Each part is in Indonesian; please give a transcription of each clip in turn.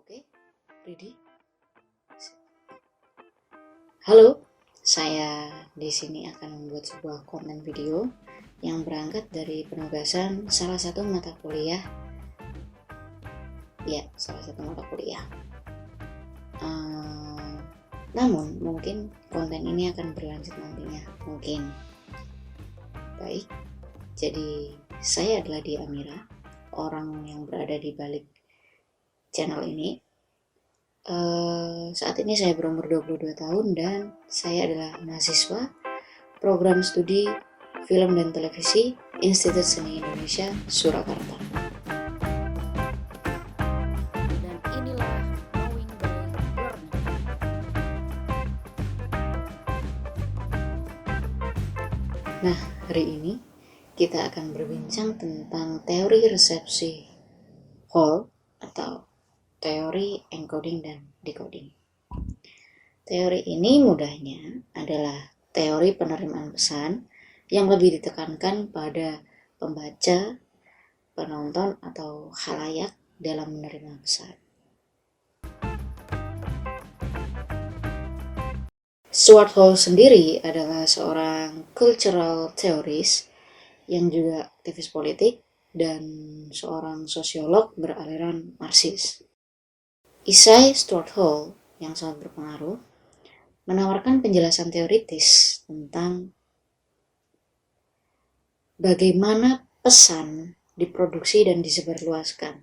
Oke, ready? Halo, saya di sini akan membuat sebuah konten video yang berangkat dari penugasan salah satu mata kuliah. Namun mungkin konten ini akan berlanjut nantinya, mungkin. Baik, jadi saya adalah Dia Amira, orang yang berada di balik channel ini. Saat ini saya berumur 22 tahun dan saya adalah mahasiswa program studi film dan televisi Institut Seni Indonesia Surakarta. Dan inilah Knowing by Learning. Nah, hari ini kita akan berbincang tentang teori resepsi Hall atau teori encoding dan decoding. Teori ini mudahnya adalah teori penerimaan pesan yang lebih ditekankan pada pembaca, penonton, atau khalayak dalam menerima pesan. Stuart Hall sendiri adalah seorang cultural theorist yang juga aktivis politik dan seorang sosiolog beraliran Marxis. Esai Stuart Hall yang sangat berpengaruh menawarkan penjelasan teoritis tentang bagaimana pesan diproduksi dan disebarluaskan,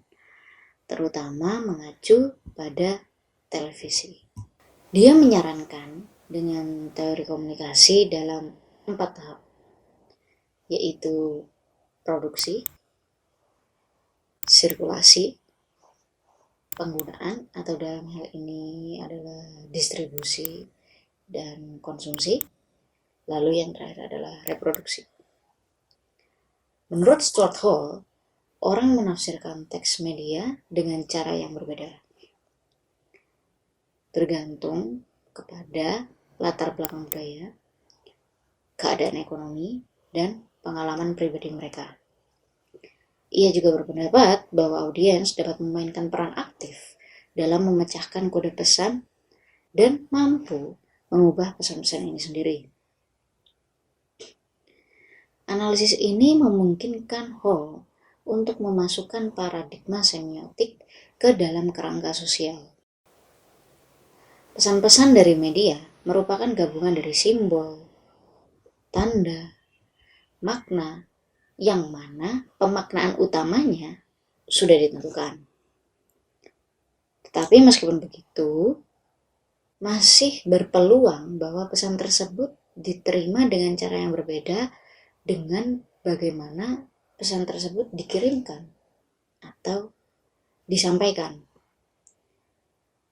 terutama mengacu pada televisi. Dia menyarankan dengan teori komunikasi dalam 4 tahap, yaitu produksi, sirkulasi, penggunaan atau dalam hal ini adalah distribusi dan konsumsi, lalu yang terakhir adalah reproduksi. Menurut Stuart Hall, orang menafsirkan teks media dengan cara yang berbeda, tergantung kepada latar belakang budaya, keadaan ekonomi, dan pengalaman pribadi mereka. Ia juga berpendapat bahwa audiens dapat memainkan peran aktif dalam memecahkan kode pesan dan mampu mengubah pesan-pesan ini sendiri. Analisis ini memungkinkan Hall untuk memasukkan paradigma semiotik ke dalam kerangka sosial. Pesan-pesan dari media merupakan gabungan dari simbol, tanda, makna, yang mana pemaknaan utamanya sudah ditentukan. Tetapi meskipun begitu, masih berpeluang bahwa pesan tersebut diterima dengan cara yang berbeda dengan bagaimana pesan tersebut dikirimkan atau disampaikan.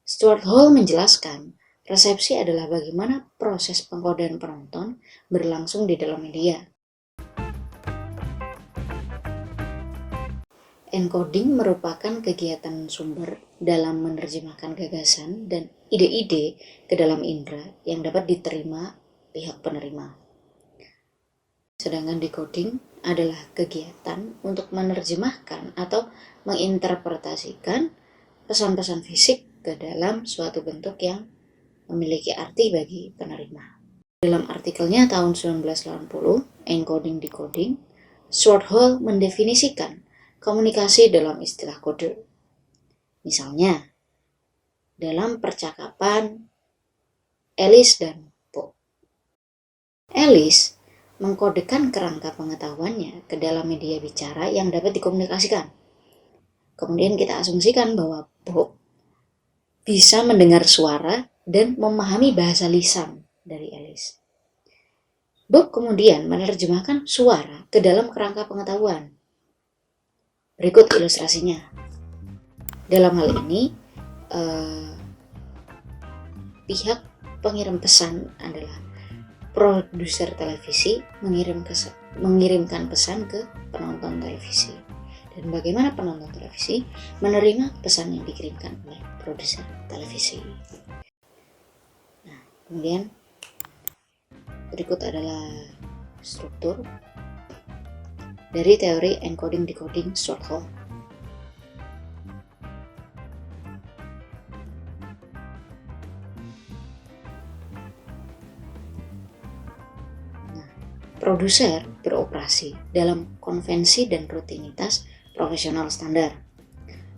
Stuart Hall menjelaskan, resepsi adalah bagaimana proses pengkodean penonton berlangsung di dalam media. Encoding merupakan kegiatan sumber dalam menerjemahkan gagasan dan ide-ide ke dalam indera yang dapat diterima pihak penerima. Sedangkan decoding adalah kegiatan untuk menerjemahkan atau menginterpretasikan pesan-pesan fisik ke dalam suatu bentuk yang memiliki arti bagi penerima. Dalam artikelnya tahun 1980, Encoding Decoding, Stuart Hall mendefinisikan komunikasi dalam istilah kode. Misalnya, dalam percakapan Alice dan Bob. Alice mengkodekan kerangka pengetahuannya ke dalam media bicara yang dapat dikomunikasikan. Kemudian kita asumsikan bahwa Bob bisa mendengar suara dan memahami bahasa lisan dari Alice. Bob kemudian menerjemahkan suara ke dalam kerangka pengetahuan. Berikut ilustrasinya. Dalam hal ini, pihak pengirim pesan adalah produser televisi mengirimkan pesan ke penonton televisi. Dan bagaimana penonton televisi menerima pesan yang dikirimkan oleh produser televisi. Nah, kemudian berikut adalah struktur dari teori encoding decoding Stuart Hall. Produser beroperasi dalam konvensi dan rutinitas profesional standar,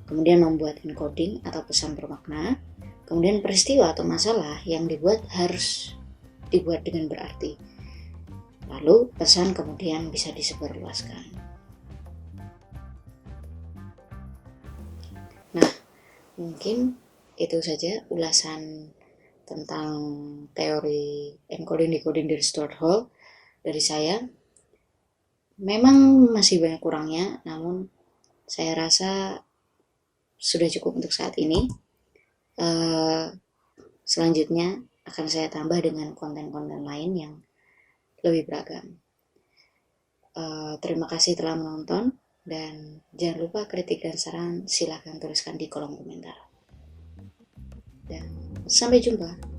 kemudian membuat encoding atau pesan bermakna, kemudian peristiwa atau masalah yang dibuat harus dibuat dengan berarti. Lalu pesan kemudian bisa disebarluaskan. Nah, mungkin itu saja ulasan tentang teori encoding decoding dari Stuart Hall dari saya. Memang masih banyak kurangnya, namun saya rasa sudah cukup untuk saat ini. Selanjutnya akan saya tambah dengan konten-konten lain yang lebih beragam. Terima kasih telah menonton, dan jangan lupa kritik dan saran silahkan tuliskan di kolom komentar. Dan sampai jumpa.